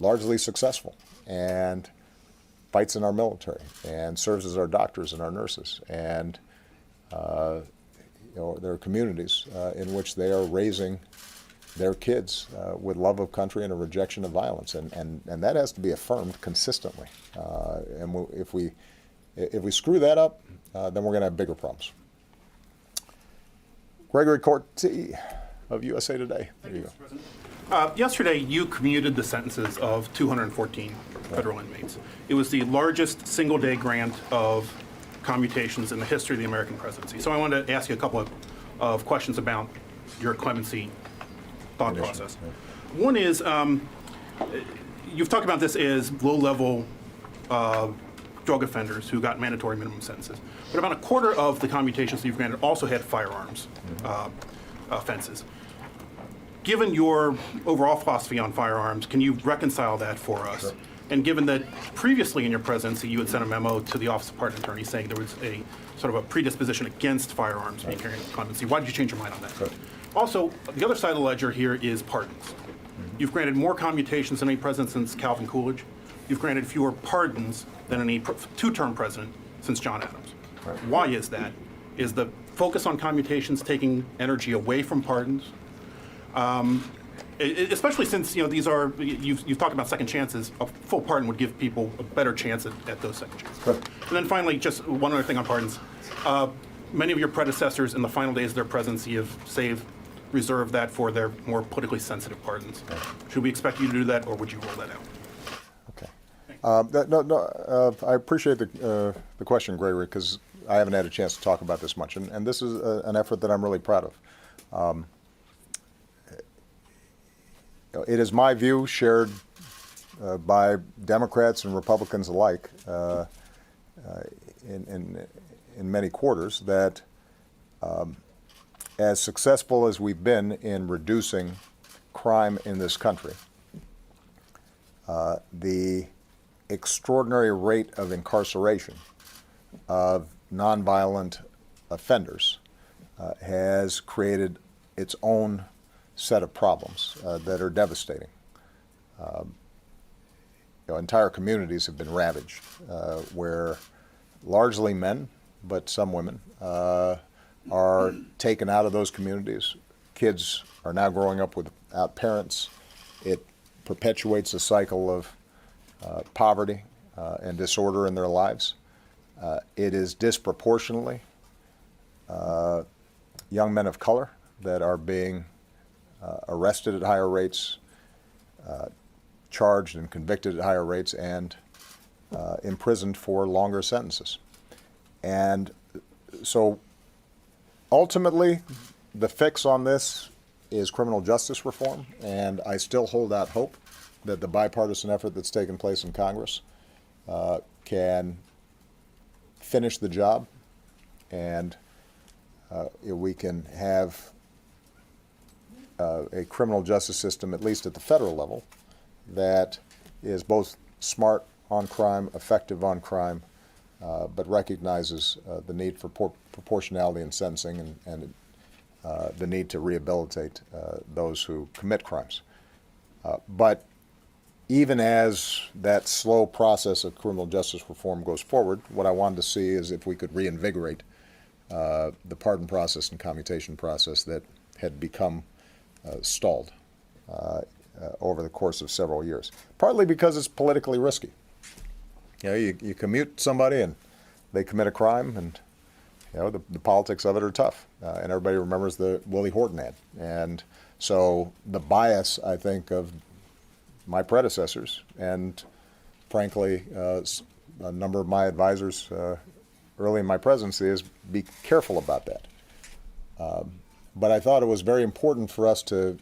largely successful, and fights in our military and serves as our doctors and our nurses. And their communities in which they are raising their kids with love of country and a rejection of violence, and that has to be affirmed consistently. If we screw that up, then we're going to have bigger problems. Gregory Corti of USA Today. There you go. Yesterday, you commuted the sentences of 214 federal inmates. It was the largest single-day grant of commutations in the history of the American presidency. So I wanted to ask you a couple of questions about your clemency thought process. One is, you've talked about this as low-level drug offenders who got mandatory minimum sentences. But about a quarter of the commutations that you've granted also had firearms offenses. Given your overall philosophy on firearms, can you reconcile that for us? Sure. And given that previously in your presidency you had sent a memo to the Office of Pardon Attorney saying there was a sort of a predisposition against firearms being carried into clemency, why did you change your mind on that? Sure. Also, the other side of the ledger here is pardons. You've granted more commutations than any president since Calvin Coolidge. You've granted fewer pardons than any two-term president since John Adams. Right. Why is that? Is the focus on commutations taking energy away from pardons? Especially since these are, you've talked about second chances. A full pardon would give people a better chance at those second chances. Sure. And then finally, just one other thing on pardons. Many of your predecessors in the final days of their presidency have reserved that for their more politically sensitive pardons. Okay. Should we expect you to do that, or would you roll that out? Okay. I appreciate the question, Gregory, because I haven't had a chance to talk about this much, and this is an effort that I'm really proud of. It is my view, shared by Democrats and Republicans alike in many quarters, that as successful as we've been in reducing crime in this country, the extraordinary rate of incarceration of nonviolent offenders has created its own set of problems that are devastating. Entire communities have been ravaged, where largely men, but some women, are taken out of those communities. Kids are now growing up without parents. It perpetuates a cycle of poverty and disorder in their lives. It is disproportionately young men of color that are being arrested at higher rates, charged and convicted at higher rates, and imprisoned for longer sentences. And so ultimately, the fix on this is criminal justice reform, and I still hold out hope that the bipartisan effort that's taken place in Congress can finish the job, and we can have a criminal justice system, at least at the federal level, that is both smart on crime, effective on crime, but recognizes the need for proportionality in sentencing and the need to rehabilitate those who commit crimes. But even as that slow process of criminal justice reform goes forward, what I wanted to see is if we could reinvigorate the pardon process and commutation process that had become stalled over the course of several years, partly because it's politically risky. You commute somebody and they commit a crime, and the politics of it are tough, and everybody remembers the Willie Horton ad. And so the bias, I think, of my predecessors and, frankly, a number of my advisors early in my presidency is be careful about that. But I thought it was very important for us to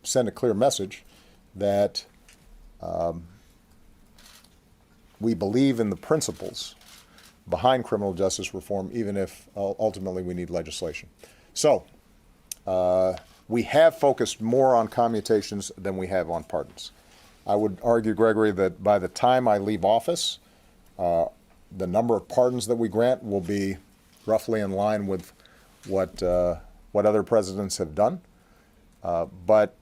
send a clear message that we believe in the principles behind criminal justice reform, even if ultimately we need legislation. So we have focused more on commutations than we have on pardons. I would argue, Gregory, that by the time I leave office, the number of pardons that we grant will be roughly in line with what other presidents have done. But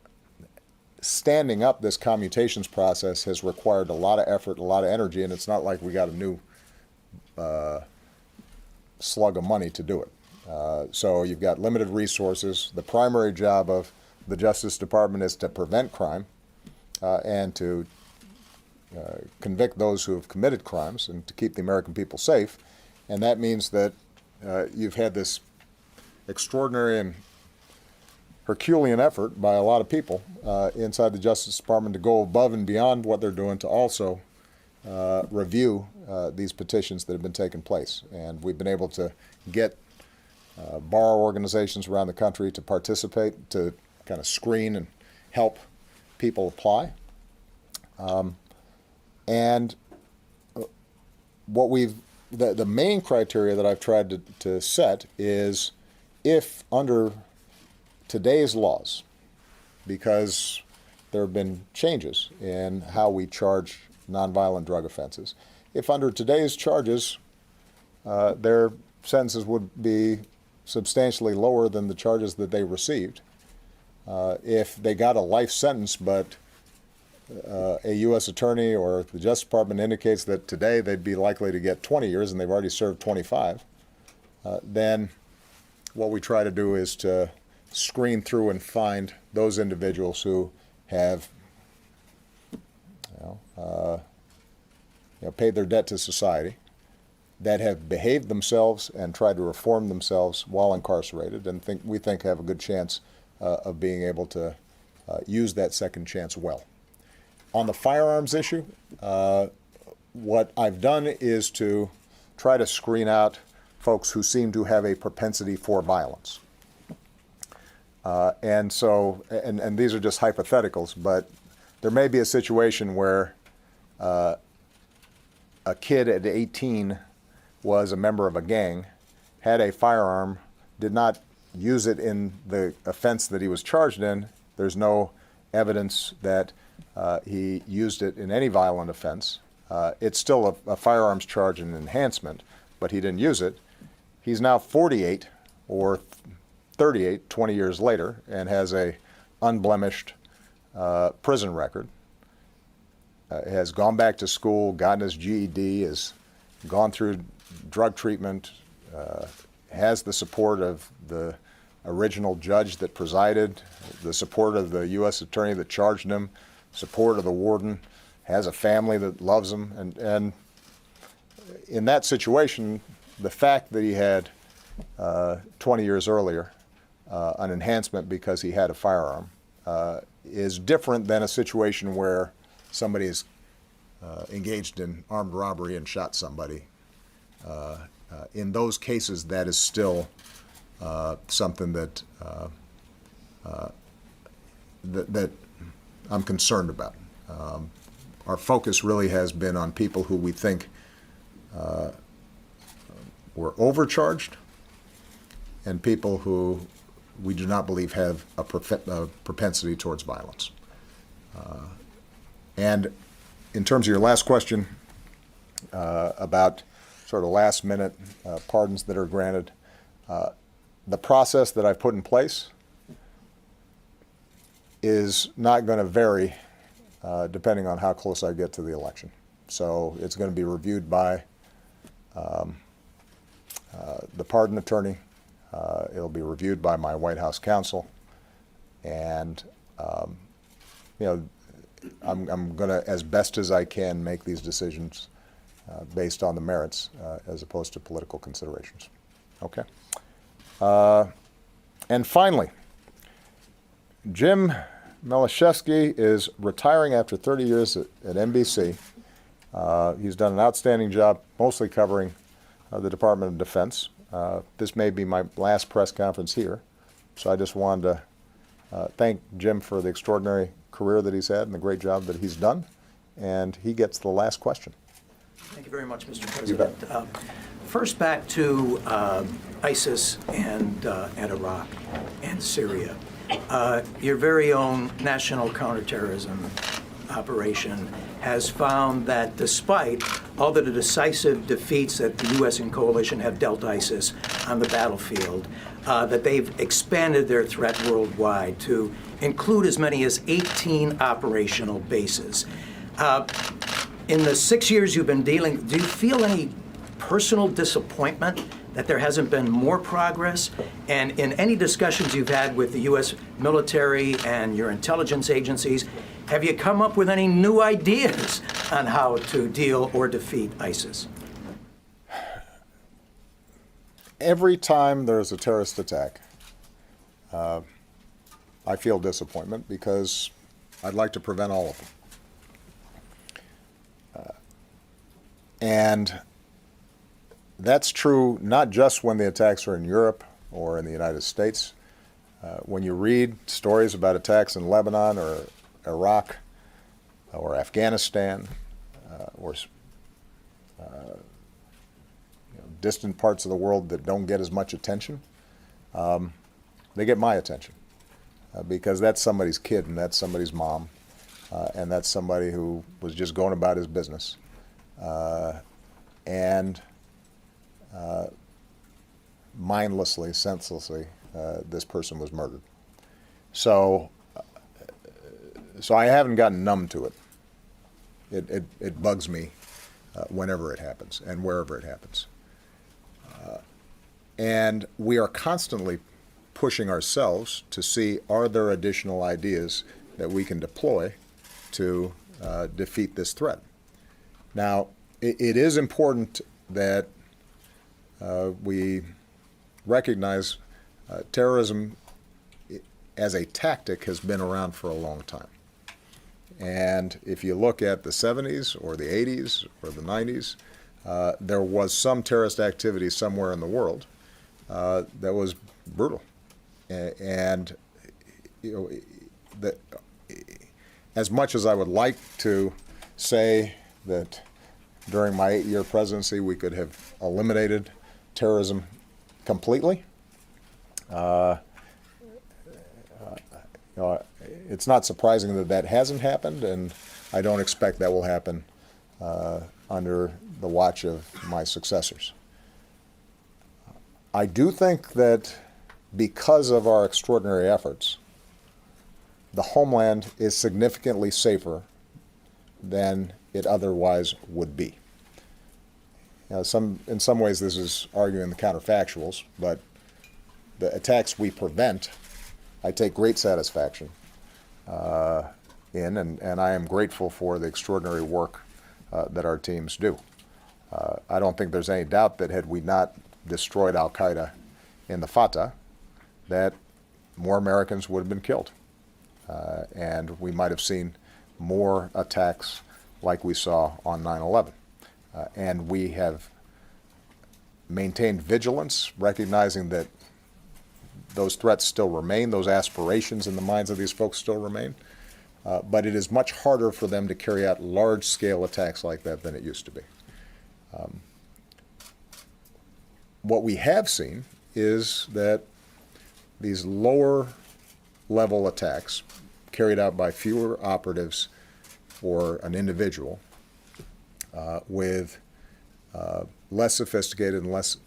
standing up this commutations process has required a lot of effort, a lot of energy, and it's not like we got a new slug of money to do it. So you've got limited resources. The primary job of the Justice Department is to prevent crime and to convict those who have committed crimes and to keep the American people safe. And that means that you've had this extraordinary and Herculean effort by a lot of people inside the Justice Department to go above and beyond what they're doing to also review these petitions that have been taking place. And we've been able to get bar organizations around the country to participate, to kind of screen and help people apply. And what the main criteria that I've tried to set is if under today's laws, because there have been changes in how we charge nonviolent drug offenses, if under today's charges their sentences would be substantially lower than the charges that they received, if they got a life sentence but a U.S. attorney or the Justice Department indicates that today they'd be likely to get 20 years and they've already served 25, then what we try to do is to screen through and find those individuals who have paid their debt to society, that have behaved themselves and tried to reform themselves while incarcerated, and we think have a good chance of being able to use that second chance well. On the firearms issue, what I've done is to try to screen out folks who seem to have a propensity for violence. And these are just hypotheticals, but there may be a situation where a kid at 18 was a member of a gang, had a firearm, did not use it in the offense that he was charged in. There's no evidence that he used it in any violent offense. It's still a firearms charge and enhancement, but he didn't use it. He's now 48 or 38, 20 years later, and has a unblemished prison record. Has gone back to school, gotten his GED, has gone through drug treatment, has the support of the original judge that presided, the support of the U.S. attorney that charged him, support of the warden, has a family that loves him. And in that situation, the fact that he had 20 years earlier an enhancement because he had a firearm is different than a situation where somebody is engaged in armed robbery and shot somebody. In those cases, that is still something that that I'm concerned about. Our focus really has been on people who we think were overcharged and people who we do not believe have a propensity towards violence. And in terms of your last question about sort of last-minute pardons that are granted, the process that I've put in place is not going to vary depending on how close I get to the election. So it's going to be reviewed by the pardon attorney. It'll be reviewed by my White House counsel, and I'm going to, as best as I can, make these decisions based on the merits as opposed to political considerations. Okay. And finally, Jim Malashevsky is retiring after 30 years at NBC. He's done an outstanding job, mostly covering the Department of Defense. This may be my last press conference here, so I just wanted to thank Jim for the extraordinary career that he's had and the great job that he's done. And he gets the last question. Thank you very much, Mr. You bet. President. First, back to ISIS and Iraq and Syria. Your very own National Counterterrorism Operation has found that despite all the decisive defeats that the U.S. and coalition have dealt ISIS on the battlefield, that they've expanded their threat worldwide to include as many as 18 operational bases. In the 6 years you've been dealing, do you feel any personal disappointment that there hasn't been more progress? And in any discussions you've had with the U.S. military and your intelligence agencies, have you come up with any new ideas on how to deal or defeat ISIS? Every time there's a terrorist attack, I feel disappointment because I'd like to prevent all of them. And that's true not just when the attacks are in Europe or in the United States. When you read stories about attacks in Lebanon or Iraq or Afghanistan or distant parts of the world that don't get as much attention, they get my attention because that's somebody's kid and that's somebody's mom and that's somebody who was just going about his business. And mindlessly, senselessly, this person was murdered. So I haven't gotten numb to it. It bugs me whenever it happens and wherever it happens. And we are constantly pushing ourselves to see, are there additional ideas that we can deploy to defeat this threat? Now, it is important that we recognize terrorism as a tactic has been around for a long time. And if you look at the 70s or the 80s or the 90s, there was some terrorist activity somewhere in the world that was brutal. And as much as I would like to say that during my 8-year presidency we could have eliminated terrorism completely, it's not surprising that that hasn't happened, and I don't expect that will happen under the watch of my successors. I do think that because of our extraordinary efforts, the homeland is significantly safer than it otherwise would be. Now, in some ways this is arguing the counterfactuals, but the attacks we prevent, I take great satisfaction in, and I am grateful for the extraordinary work that our teams do. I don't think there's any doubt that had we not destroyed al-Qaeda in the Fatah, that more Americans would have been killed. And we might have seen more attacks like we saw on 9/11. And we have maintained vigilance, recognizing that those threats still remain, those aspirations in the minds of these folks still remain. But it is much harder for them to carry out large-scale attacks like that than it used to be. What we have seen is that these lower-level attacks carried out by fewer operatives or an individual with less sophisticated and less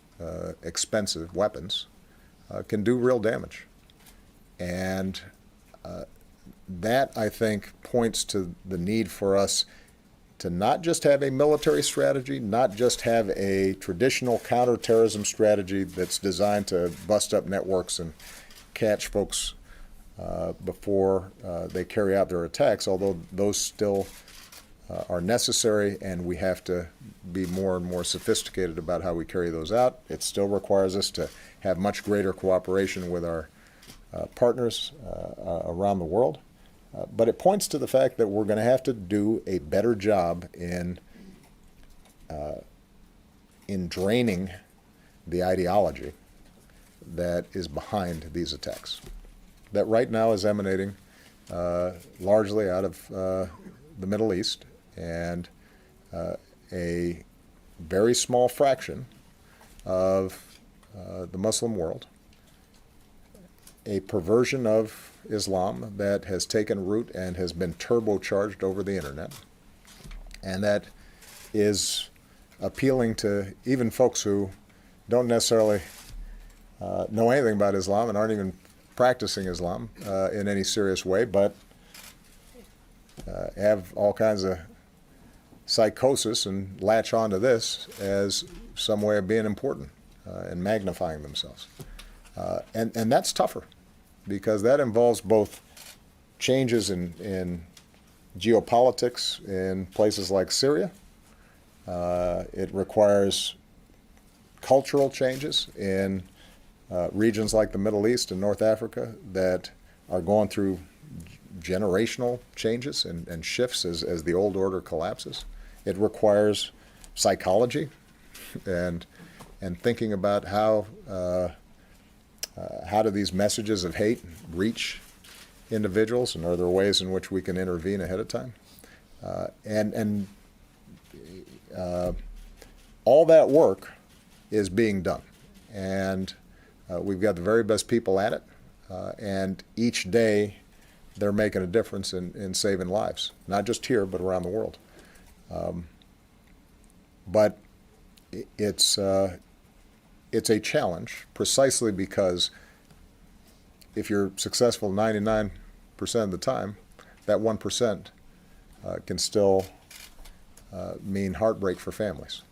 expensive weapons can do real damage. And that, I think, points to the need for us to not just have a military strategy, not just have a traditional counterterrorism strategy that's designed to bust up networks and catch folks before they carry out their attacks, although those still are necessary, and we have to be more and more sophisticated about how we carry those out. It still requires us to have much greater cooperation with our partners around the world. But it points to the fact that we're going to have to do a better job in draining the ideology that is behind these attacks, that right now is emanating largely out of the Middle East, and a very small fraction of the Muslim world, a perversion of Islam that has taken root and has been turbocharged over the internet, and that is appealing to even folks who don't necessarily know anything about Islam and aren't even practicing Islam in any serious way, but have all kinds of psychosis and latch onto this as some way of being important. and magnifying themselves. And that's tougher because that involves both changes in geopolitics in places like Syria. It requires cultural changes in regions like the Middle East and North Africa that are going through generational changes and shifts as the old order collapses. It requires psychology and thinking about how do these messages of hate reach individuals, and are there ways in which we can intervene ahead of time? All that work is being done, and we've got the very best people at it, and each day they're making a difference in saving lives, not just here, but around the world. But it's a challenge precisely because if you're successful 99% of the time, that 1% can still mean heartbreak for families.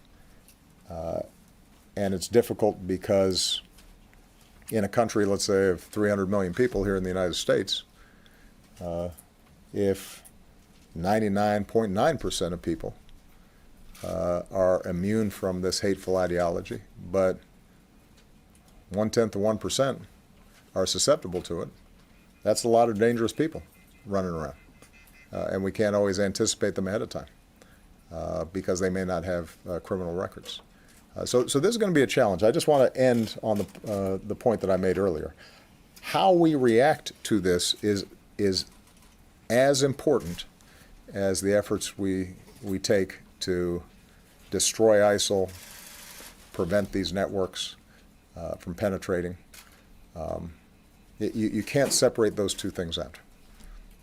And it's difficult because in a country, let's say, of 300 million people here in the United States, if 99.9% of people are immune from this hateful ideology, but 1/10 of 1% are susceptible to it, that's a lot of dangerous people running around. And we can't always anticipate them ahead of time because they may not have criminal records. So this is going to be a challenge. I just want to end on the point that I made earlier. How we react to this is as important as the efforts we take to destroy ISIL, prevent these networks from penetrating. You can't separate those two things out.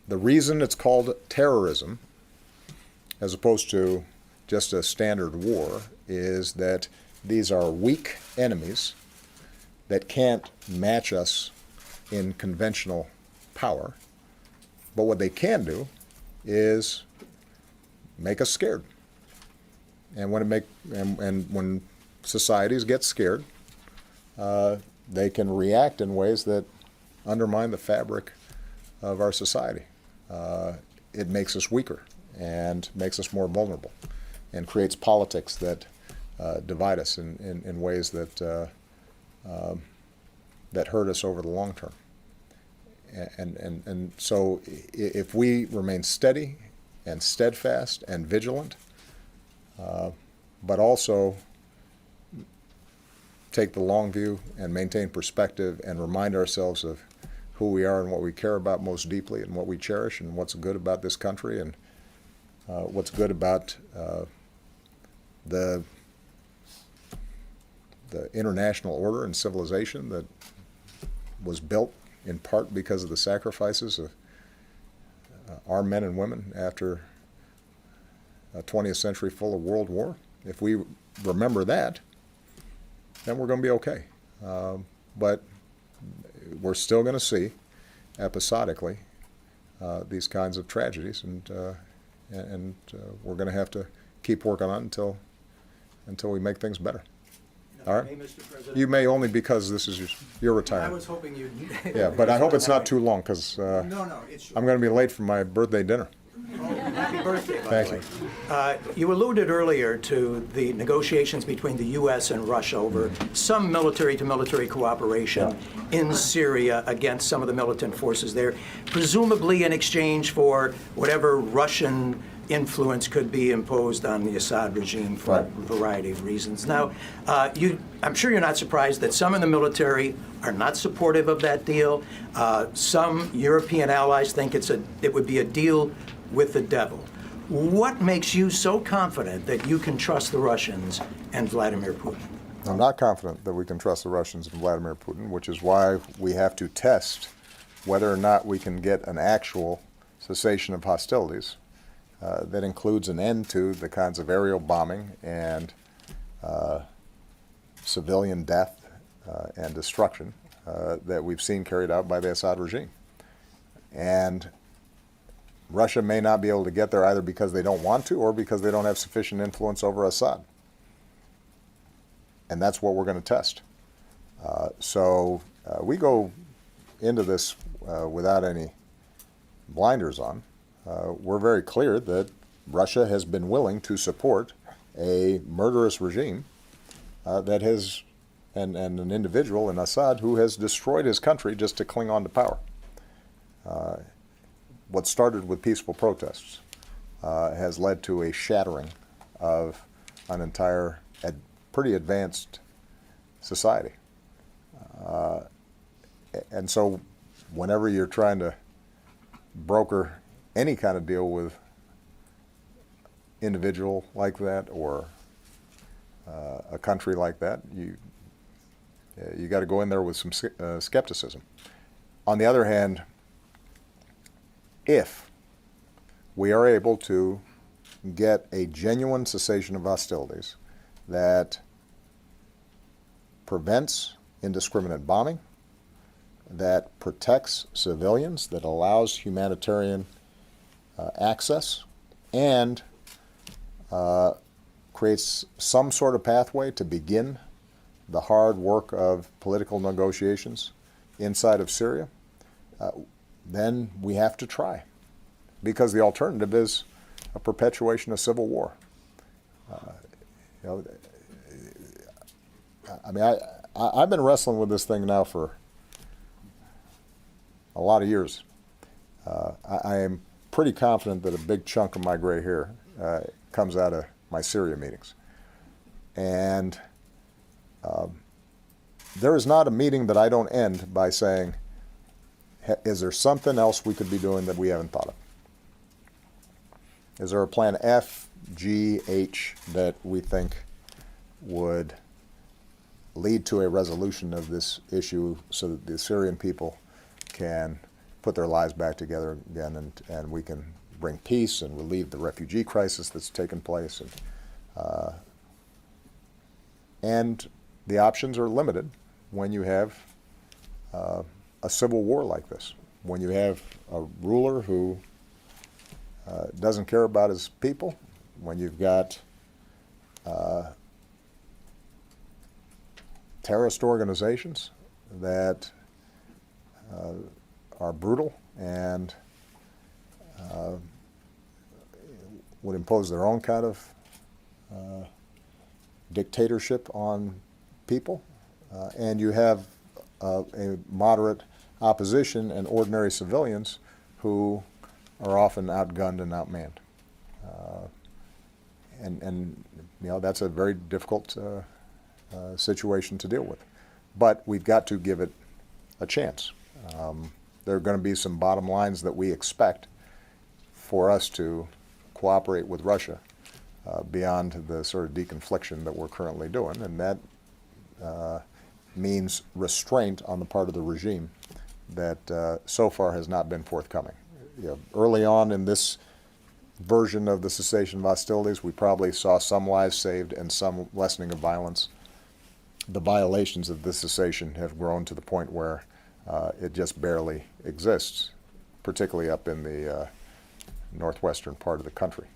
The reason it's called terrorism, as opposed to just a standard war, is that these are weak enemies that can't match us in conventional power. But what they can do is make us scared. And when societies get scared, they can react in ways that undermine the fabric of our society. It makes us weaker and makes us more vulnerable and creates politics that divide us in ways that hurt us over the long term. And so if we remain steady and steadfast and vigilant, but also take the long view and maintain perspective and remind ourselves of who we are and what we care about most deeply and what we cherish and what's good about this country and what's good about the international order and civilization that was built in part because of the sacrifices of our men and women after a 20th century full of world war. If we remember that, then we're going to be okay. But we're still going to see episodically these kinds of tragedies, and we're going to have to keep working on it until we make things better. All right? Mr. President, You may only because this is your I retirement. was hoping you'd. Yeah, but I hope it's not too long because No, it's. I'm going to be late for my birthday dinner. Happy birthday, by Thank the way. You alluded earlier to the negotiations between the U.S. and Russia over some military-to-military cooperation in Syria against some of the militant forces there, presumably in exchange for whatever Russian influence could be imposed on the Assad regime for Right. a variety of reasons. Now, I'm sure you're not surprised that some in the military are not supportive of that deal. Some European allies think it would be a deal with the devil. What makes you so confident that you can trust the Russians and Vladimir Putin? I'm not confident that we can trust the Russians and Vladimir Putin, which is why we have to test whether or not we can get an actual cessation of hostilities that includes an end to the kinds of aerial bombing and civilian death and destruction that we've seen carried out by the Assad regime. And Russia may not be able to get there either because they don't want to or because they don't have sufficient influence over Assad. and that's what we're going to test. So we go into this without any blinders on. We're very clear that Russia has been willing to support a murderous regime that has, and an individual in Assad who has destroyed his country just to cling on to power. What started with peaceful protests has led to a shattering of an entire, pretty advanced society. And so whenever you're trying to broker any kind of deal with individual like that or a country like that, you got to go in there with some skepticism. On the other hand, if we are able to get a genuine cessation of hostilities that prevents indiscriminate bombing, that protects civilians, that allows humanitarian access, and creates some sort of pathway to begin the hard work of political negotiations inside of Syria, then we have to try. Because the alternative is a perpetuation of civil war. I mean, I've been wrestling with this thing now for a lot of years. I am pretty confident that a big chunk of my gray hair comes out of my Syria meetings. And there is not a meeting that I don't end by saying, is there something else we could be doing that we haven't thought of? Is there a plan F, G, H that we think would lead to a resolution of this issue so that the Syrian people can put their lives back together again, and we can bring peace and relieve the refugee crisis that's taken place? And the options are limited when you have a civil war like this, when you have a ruler who doesn't care about his people, when you've got terrorist organizations that are brutal and would impose their own kind of dictatorship on people, and you have a moderate opposition and ordinary civilians who are often outgunned and outmanned. And you know, that's a very difficult situation to deal with. But we've got to give it a chance. There are going to be some bottom lines that we expect for us to cooperate with Russia beyond the sort of deconfliction that we're currently doing, and that means restraint on the part of the regime that so far has not been forthcoming. You know, early on in this version of the cessation of hostilities, we probably saw some lives saved and some lessening of violence. The violations of this cessation have grown to the point where it just barely exists, particularly up in the northwestern part of the country.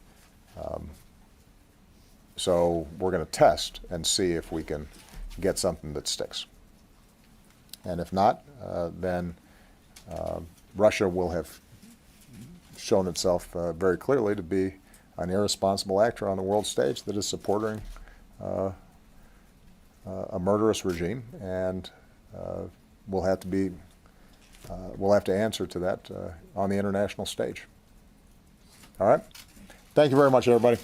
So we're going to test and see if we can get something that sticks. And if not, then Russia will have shown itself very clearly to be an irresponsible actor on the world stage that is supporting a murderous regime, and we'll have to answer to that on the international stage. All right. Thank you very much, everybody.